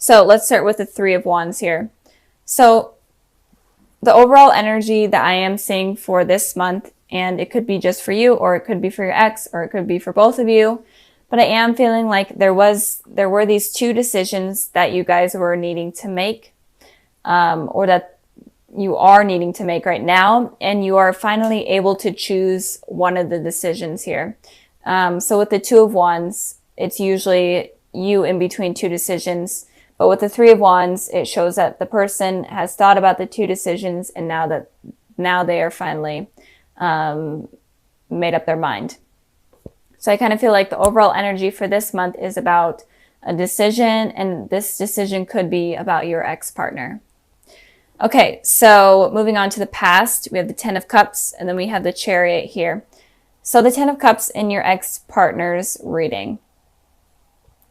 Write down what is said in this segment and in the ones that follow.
So let's start with the Three of Wands here. So the overall energy that I am seeing for this month, and it could be just for you, or it could be for your ex, or it could be for both of you, but I am feeling like there were these two decisions that you guys were needing to make, or that you are needing to make right now, and you are finally able to choose one of the decisions here. So with the Two of Wands, it's usually you in between two decisions. But with the Three of Wands, it shows that the person has thought about the two decisions, and now they are finally made up their mind. So I kind of feel like the overall energy for this month is about a decision, and this decision could be about your ex-partner. Okay, so moving on to the past, we have the Ten of Cups, and then we have the Chariot here. So the Ten of Cups in your ex-partner's reading.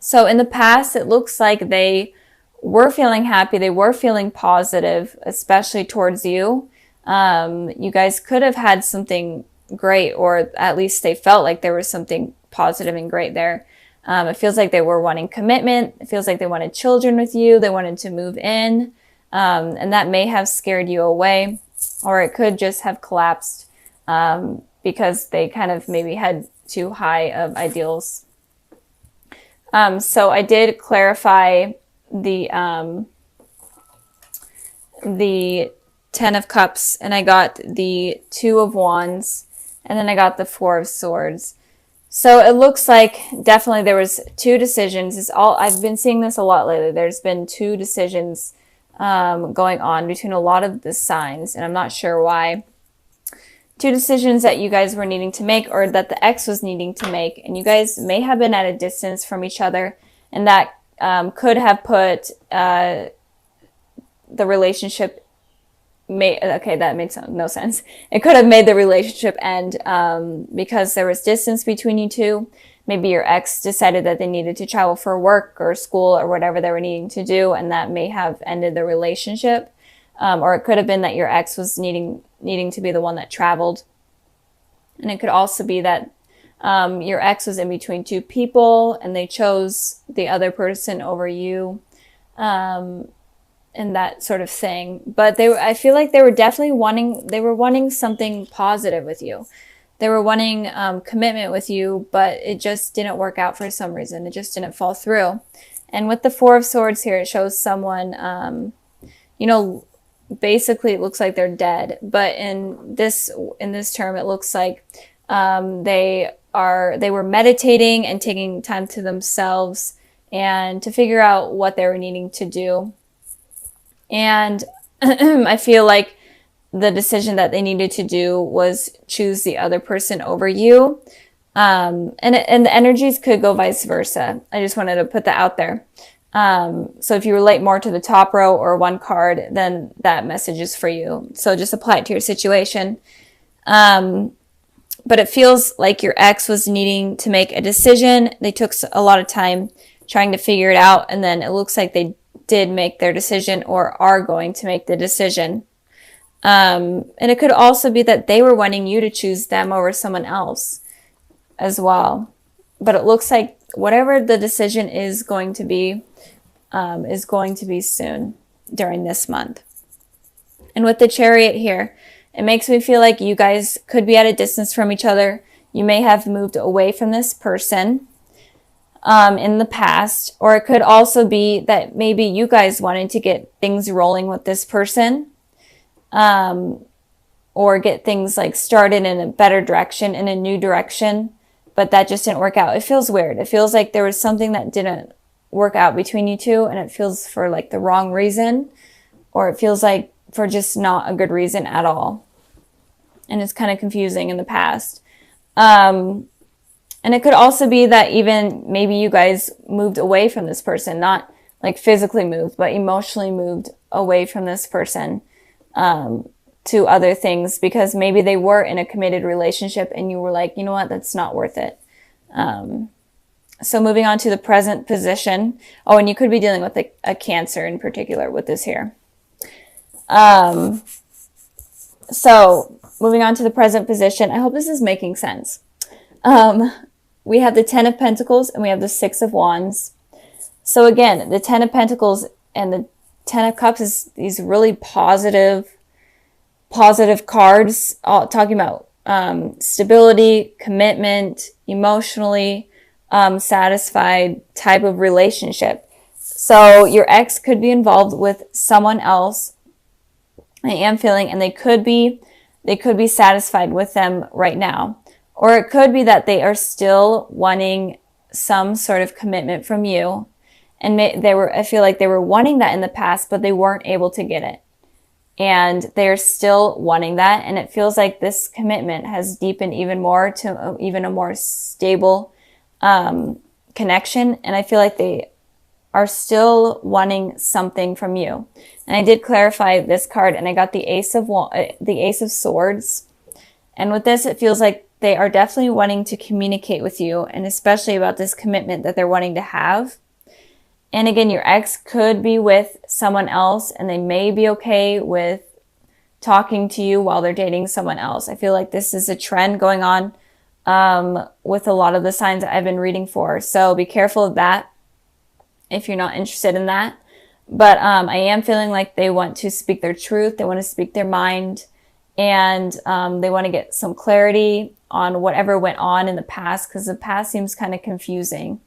So in the past, it looks like they were feeling happy. They were feeling positive, especially towards you. You guys could have had something great, or at least they felt like there was something positive and great there. It feels like they were wanting commitment. It feels like they wanted children with you. They wanted to move in. And that may have scared you away, or it could just have collapsed because they kind of maybe had too high of ideals. So I did clarify the Ten of Cups, and I got the Two of Wands, and then I got the Four of Swords. So it looks like definitely there was two decisions. I've been seeing this a lot lately. There's been two decisions going on between a lot of the signs, and I'm not sure why. Two decisions that you guys were needing to make, or that the ex was needing to make, and you guys may have been at a distance from each other, and that could have put the relationship that made no sense. It could have made the relationship end because there was distance between you two. Maybe your ex decided that they needed to travel for work or school or whatever they were needing to do, and that may have ended the relationship. Or it could have been that your ex was needing to be the one that traveled. And it could also be that your ex was in between two people and they chose the other person over you, and that sort of thing. But I feel like they were definitely wanting something positive with you. They were wanting commitment with you, but it just didn't work out for some reason. It just didn't fall through. And with the Four of Swords here, it shows someone, basically it looks like they're dead, but in this term it looks like they were meditating and taking time to themselves and to figure out what they were needing to do. And I feel like the decision that they needed to do was choose the other person over you, and the energies could go vice versa. I just wanted to put that out there. So if you relate more to the top row or one card, then that message is for you. So just apply it to your situation. But it feels like your ex was needing to make a decision. They took a lot of time trying to figure it out, and then it looks like they did make their decision or are going to make the decision. And it could also be that they were wanting you to choose them over someone else as well. But it looks like whatever the decision is going to be soon during this month. And with the Chariot here, it makes me feel like you guys could be at a distance from each other. You may have moved away from this person in the past, or it could also be that maybe you guys wanted to get things rolling with this person, or get things like started in a better direction, in a new direction, but that just didn't work out. It feels weird. It feels like there was something that didn't work out between you two, and it feels for like the wrong reason, or it feels like for just not a good reason at all. And it's kind of confusing in the past. And it could also be that even maybe you guys moved away from this person, not like physically moved, but emotionally moved away from this person to other things, because maybe they were in a committed relationship and you were like, you know what, that's not worth it. So moving on to the present position. Oh, and you could be dealing with a Cancer in particular with this here. So moving on to the present position. I hope this is making sense. We have the Ten of Pentacles and we have the Six of Wands. So again, the Ten of Pentacles and the Ten of Cups is these really positive cards, all talking about stability, commitment, emotionally satisfied type of relationship. So your ex could be involved with someone else, I am feeling, and they could be satisfied with them right now. Or it could be that they are still wanting some sort of commitment from you. And I feel like they were wanting that in the past, but they weren't able to get it. And they're still wanting that. And it feels like this commitment has deepened even more to even a more stable connection. And I feel like they are still wanting something from you. And I did clarify this card, and I got the Ace of Swords. And with this, it feels like they are definitely wanting to communicate with you, and especially about this commitment that they're wanting to have. And again, your ex could be with someone else, and they may be okay with talking to you while they're dating someone else. I feel like this is a trend going on with a lot of the signs that I've been reading for. So be careful of that if you're not interested in that. But I am feeling like they want to speak their truth. They want to speak their mind. And they want to get some clarity on whatever went on in the past, because the past seems kind of confusing.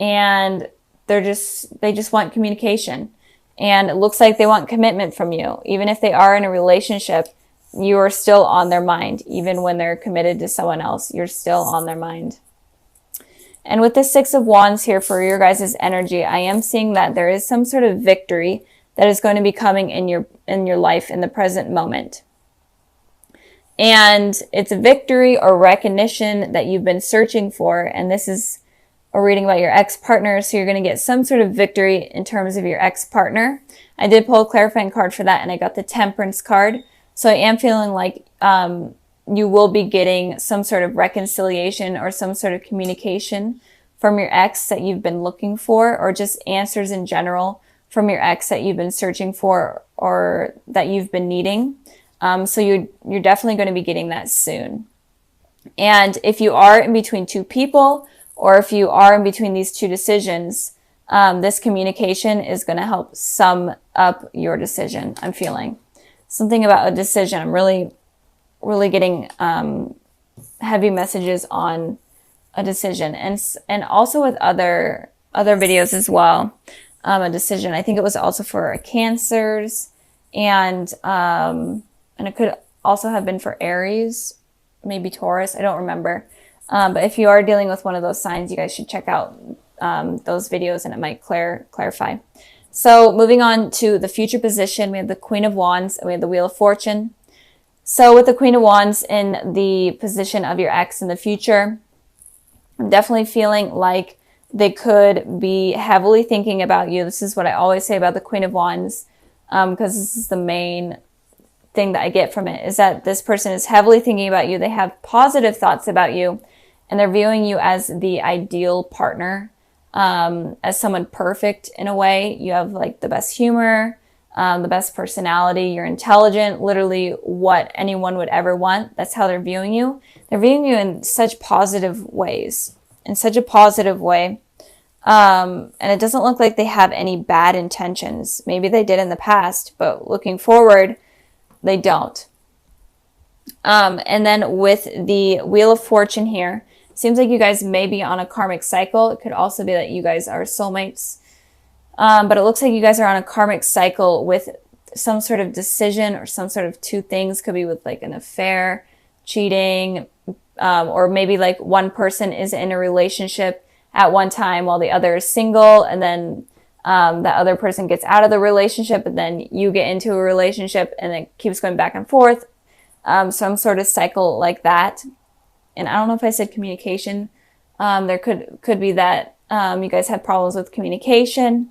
And they just want communication. And it looks like they want commitment from you. Even if they are in a relationship, you are still on their mind. Even when they're committed to someone else, you're still on their mind. And with the Six of Wands here for your guys' energy, I am seeing that there is some sort of victory that is going to be coming in your life in the present moment. And it's a victory or recognition that you've been searching for. And this is a reading about your ex-partner. So you're going to get some sort of victory in terms of your ex-partner. I did pull a clarifying card for that, and I got the Temperance card. So I am feeling like you will be getting some sort of reconciliation or some sort of communication from your ex that you've been looking for, or just answers in general from your ex that you've been searching for or that you've been needing. So you're definitely going to be getting that soon. And if you are in between two people, or if you are in between these two decisions, this communication is going to help sum up your decision. I'm feeling something about a decision. I'm really getting heavy messages on a decision, and also with other videos as well. A decision. I think it was also for Cancers, and it could also have been for Aries, maybe Taurus. I don't remember. But if you are dealing with one of those signs, you guys should check out those videos, and it might clarify. So moving on to the future position, we have the Queen of Wands and we have the Wheel of Fortune. So with the Queen of Wands in the position of your ex in the future, I'm definitely feeling like they could be heavily thinking about you. This is what I always say about the Queen of Wands, because this is the main thing that I get from it, is that this person is heavily thinking about you. They have positive thoughts about you, and they're viewing you as the ideal partner, as someone perfect in a way. You have like the best humor, the best personality, you're intelligent, literally what anyone would ever want. That's how they're viewing you. They're viewing you in such positive ways, in such a positive way. And it doesn't look like they have any bad intentions. Maybe they did in the past, but looking forward, they don't. And then with the Wheel of Fortune here, seems like you guys may be on a karmic cycle. It could also be that you guys are soulmates. But it looks like you guys are on a karmic cycle with some sort of decision, or some sort of two things. Could be with like an affair, cheating, or maybe like one person is in a relationship at one time while the other is single, and then that other person gets out of the relationship, and then you get into a relationship, and it keeps going back and forth. Some sort of cycle like that. And I don't know if I said communication. There could be that you guys have problems with communication.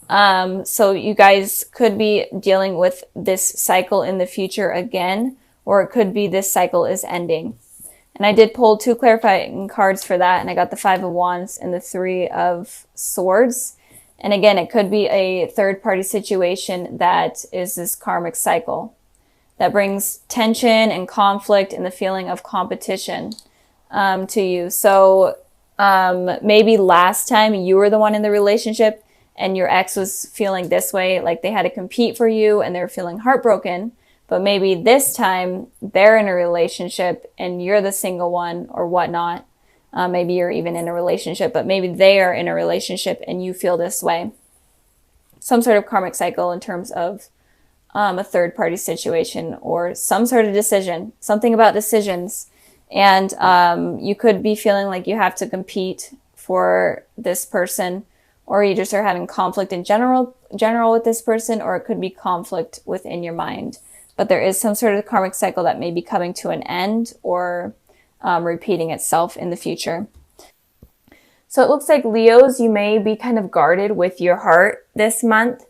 So you guys could be dealing with this cycle in the future again, or it could be this cycle is ending. And I did pull two clarifying cards for that, and I got the Five of Wands and the Three of Swords. And again, it could be a third-party situation that is this karmic cycle that brings tension and conflict and the feeling of competition to you. So Maybe last time you were the one in the relationship and your ex was feeling this way, like they had to compete for you and they're feeling heartbroken. But maybe this time they're in a relationship and you're the single one or whatnot. Maybe you're even in a relationship, but maybe they are in a relationship and you feel this way. Some sort of karmic cycle in terms of a third party situation or some sort of decision, something about decisions. And you could be feeling like you have to compete for this person, or you just are having conflict in general with this person, or it could be conflict within your mind. But there is some sort of karmic cycle that may be coming to an end or repeating itself in the future. So it looks like Leos, you may be kind of guarded with your heart this month.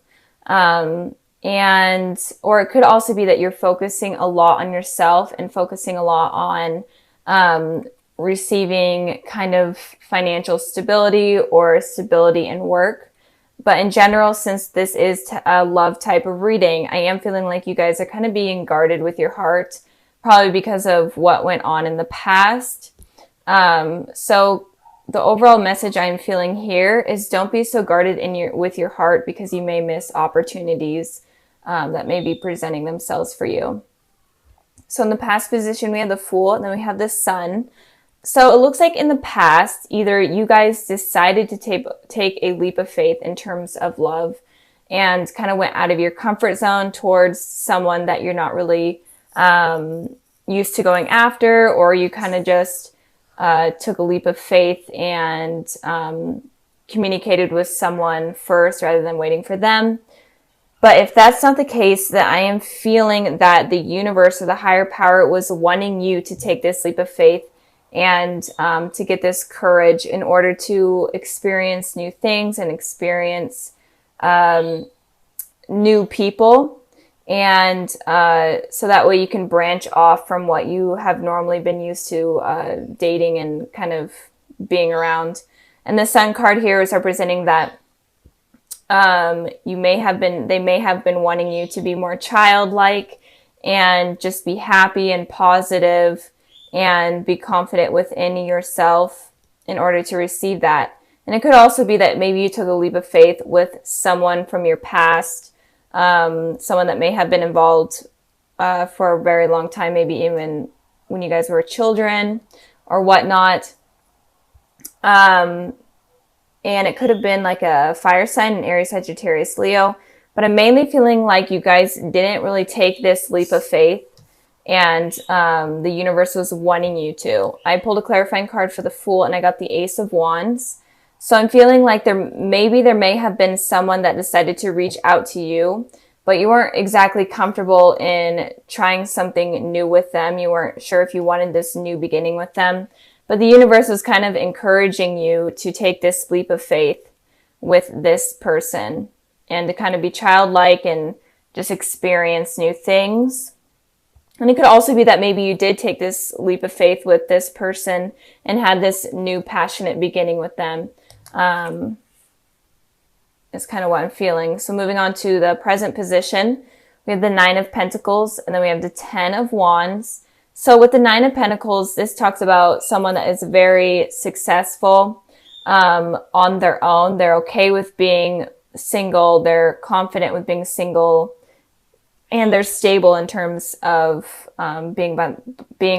Or it could also be that you're focusing a lot on yourself and focusing a lot on receiving kind of financial stability or stability in work. But in general, since this is a love type of reading, I am feeling like you guys are kind of being guarded with your heart, probably because of what went on in the past. So the overall message I'm feeling here is don't be so guarded with your heart, because you may miss opportunities that may be presenting themselves for you. So in the past position, we have the Fool, and then we have the Sun. So it looks like in the past, either you guys decided to take a leap of faith in terms of love and kind of went out of your comfort zone towards someone that you're not really used to going after, or you kind of just took a leap of faith and communicated with someone first rather than waiting for them. But if that's not the case, then I am feeling that the universe or the higher power was wanting you to take this leap of faith and to get this courage in order to experience new things and experience new people. And so that way you can branch off from what you have normally been used to dating and kind of being around. And the Sun card here is representing that they may have been wanting you to be more childlike and just be happy and positive and be confident within yourself in order to receive that. And it could also be that maybe you took a leap of faith with someone from your past, someone that may have been involved for a very long time, maybe even when you guys were children or whatnot. And it could have been like a fire sign, an Aries, Sagittarius, Leo. But I'm mainly feeling like you guys didn't really take this leap of faith, and the universe was wanting you to. I pulled a clarifying card for the Fool, and I got the Ace of Wands. So I'm feeling like there may have been someone that decided to reach out to you, but you weren't exactly comfortable in trying something new with them. You weren't sure if you wanted this new beginning with them. But the universe was kind of encouraging you to take this leap of faith with this person and to kind of be childlike and just experience new things. And it could also be that maybe you did take this leap of faith with this person and had this new passionate beginning with them. Is kind of what I'm feeling. So moving on to the present position, we have the Nine of Pentacles, and then we have the Ten of Wands. So with the Nine of Pentacles, this talks about someone that is very successful on their own. They're okay with being single. They're confident with being single. And they're stable in terms of being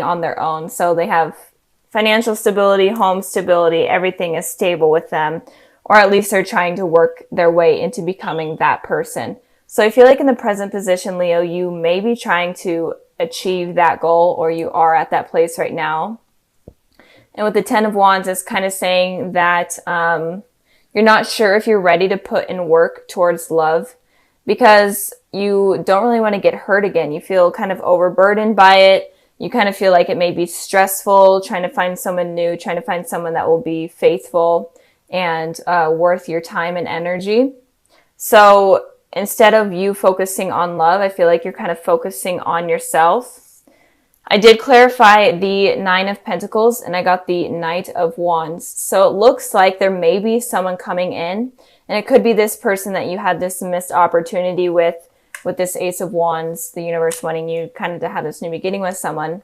on their own. So they have financial stability, home stability, everything is stable with them. Or at least they're trying to work their way into becoming that person. So I feel like in the present position, Leo, you may be trying to achieve that goal, or you are at that place right now. And with the Ten of Wands, it's kind of saying that you're not sure if you're ready to put in work towards love, because you don't really want to get hurt again. You feel kind of overburdened by it. You kind of feel like it may be stressful, trying to find someone new, trying to find someone that will be faithful and worth your time and energy. So instead of you focusing on love, I feel like you're kind of focusing on yourself. I did clarify the Nine of Pentacles, and I got the Knight of Wands. So it looks like there may be someone coming in, and it could be this person that you had this missed opportunity with this Ace of Wands, the universe wanting you kind of to have this new beginning with someone.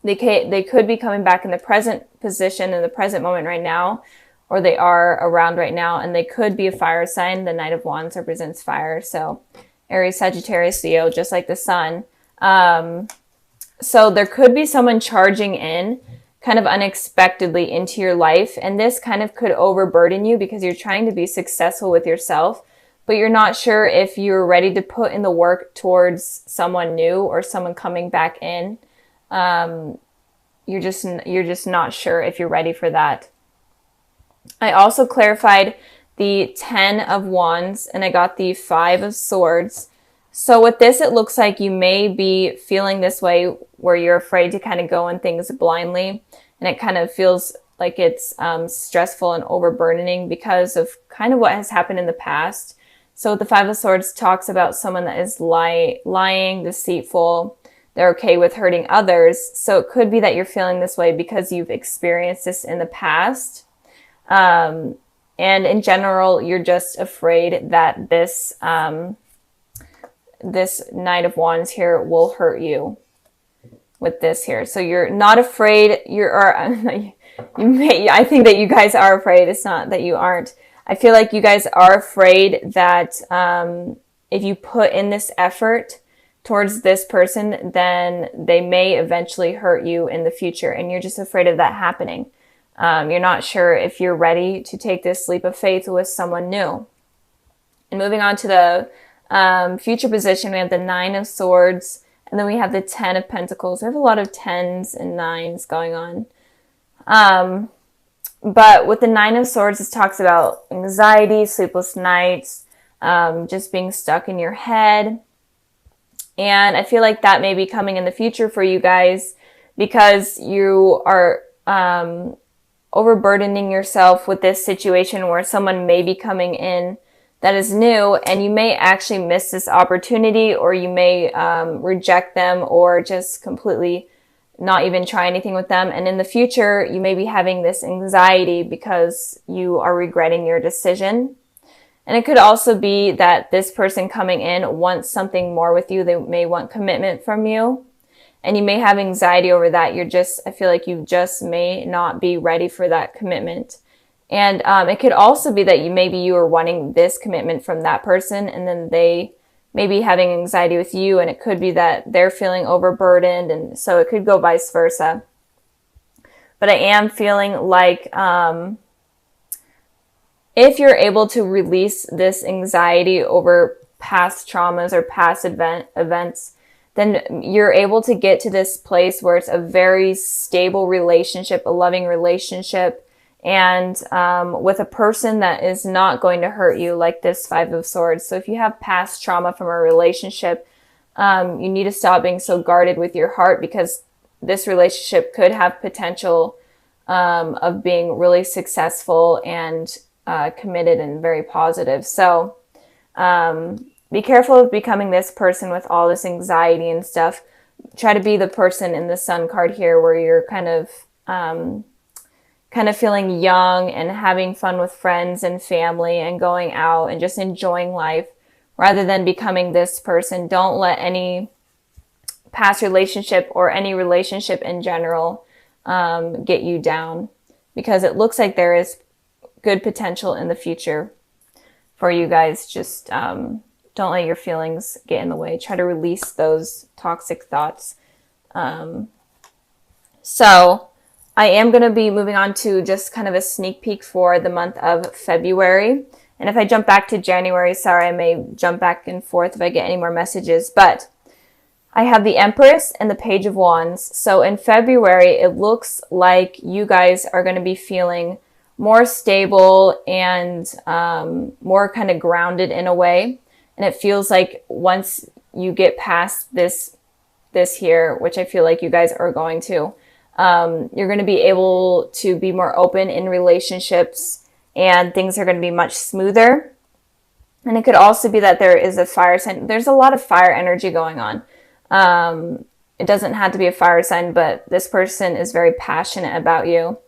They could be coming back in the present position, in the present moment right now, or they are around right now, and they could be a fire sign. The Knight of Wands represents fire. So Aries, Sagittarius, Leo, just like the sun. So there could be someone charging in kind of unexpectedly into your life. And this kind of could overburden you because you're trying to be successful with yourself, but you're not sure if you're ready to put in the work towards someone new or someone coming back in. You're just not sure if you're ready for that. I also clarified the 10 of Wands and I got the 5 of Swords. So with this, it looks like you may be feeling this way where you're afraid to kind of go in things blindly. And it kind of feels like it's stressful and overburdening because of kind of what has happened in the past. So the 5 of Swords talks about someone that is lying, deceitful. They're okay with hurting others. So it could be that you're feeling this way because you've experienced this in the past. And in general, you're just afraid that this Knight of Wands here will hurt you with this here. So you're not afraid. I think that you guys are afraid. It's not that you aren't. I feel like you guys are afraid that if you put in this effort towards this person, then they may eventually hurt you in the future. And you're just afraid of that happening. You're not sure if you're ready to take this leap of faith with someone new. And moving on to the future position, we have the 9 of Swords, and then we have the 10 of Pentacles. We have a lot of 10s and 9s going on. But with the 9 of Swords, it talks about anxiety, sleepless nights, just being stuck in your head. And I feel like that may be coming in the future for you guys because you are overburdening yourself with this situation where someone may be coming in that is new, and you may actually miss this opportunity, or you may reject them or just completely not even try anything with them. And in the future, you may be having this anxiety because you are regretting your decision. And it could also be that this person coming in wants something more with you. They may want commitment from you, and you may have anxiety over that. I feel like you just may not be ready for that commitment. And it could also be that you are wanting this commitment from that person, and then they may be having anxiety with you, and it could be that they're feeling overburdened, and so it could go vice versa. But I am feeling like if you're able to release this anxiety over past traumas or past events, then you're able to get to this place where it's a very stable relationship, a loving relationship, and with a person that is not going to hurt you, like this 5 of Swords. So if you have past trauma from a relationship, you need to stop being so guarded with your heart, because this relationship could have potential of being really successful and committed and very positive. So be careful of becoming this person with all this anxiety and stuff. Try to be the person in the Sun card here where you're kind of feeling young and having fun with friends and family and going out and just enjoying life, rather than becoming this person. Don't let any past relationship or any relationship in general get you down, because it looks like there is good potential in the future for you guys. Just don't let your feelings get in the way. Try to release those toxic thoughts. So I am going to be moving on to just kind of a sneak peek for the month of February. And if I jump back to January, sorry, I may jump back and forth if I get any more messages. But I have the Empress and the Page of Wands. So in February, it looks like you guys are going to be feeling more stable and more kind of grounded in a way. And it feels like once you get past this here, which I feel like you guys are going to, you're going to be able to be more open in relationships, and things are going to be much smoother. And it could also be that there is a fire sign. There's a lot of fire energy going on. It doesn't have to be a fire sign, but this person is very passionate about you.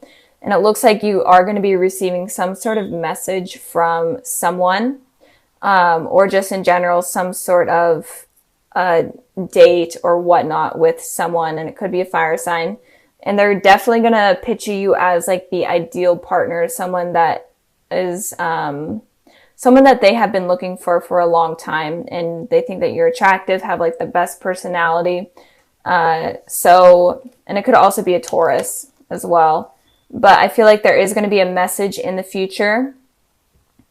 And it looks like you are going to be receiving some sort of message from someone, or just in general, some sort of a date or whatnot with someone, and it could be a fire sign. And they're definitely going to picture you as like the ideal partner, someone that is someone that they have been looking for a long time, and they think that you're attractive, have like the best personality. And it could also be a Taurus as well. But I feel like there is going to be a message in the future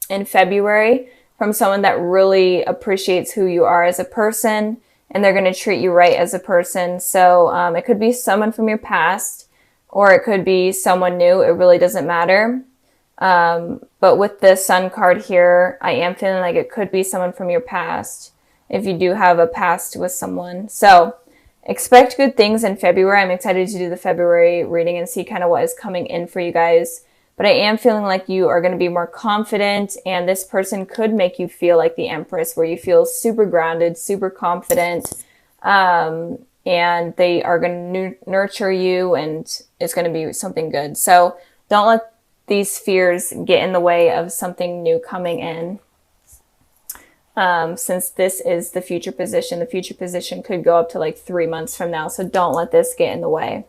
in February from someone that really appreciates who you are as a person, and they're going to treat you right as a person. So it could be someone from your past, or it could be someone new. It really doesn't matter. But with the Sun card here, I am feeling like it could be someone from your past, if you do have a past with someone. So expect good things in February. I'm excited to do the February reading and see kind of what is coming in for you guys. But I am feeling like you are going to be more confident, and this person could make you feel like the Empress, where you feel super grounded, super confident, and they are going to nurture you, and it's going to be something good. So don't let these fears get in the way of something new coming in. Since this is the future position could go up to like 3 months from now. So don't let this get in the way.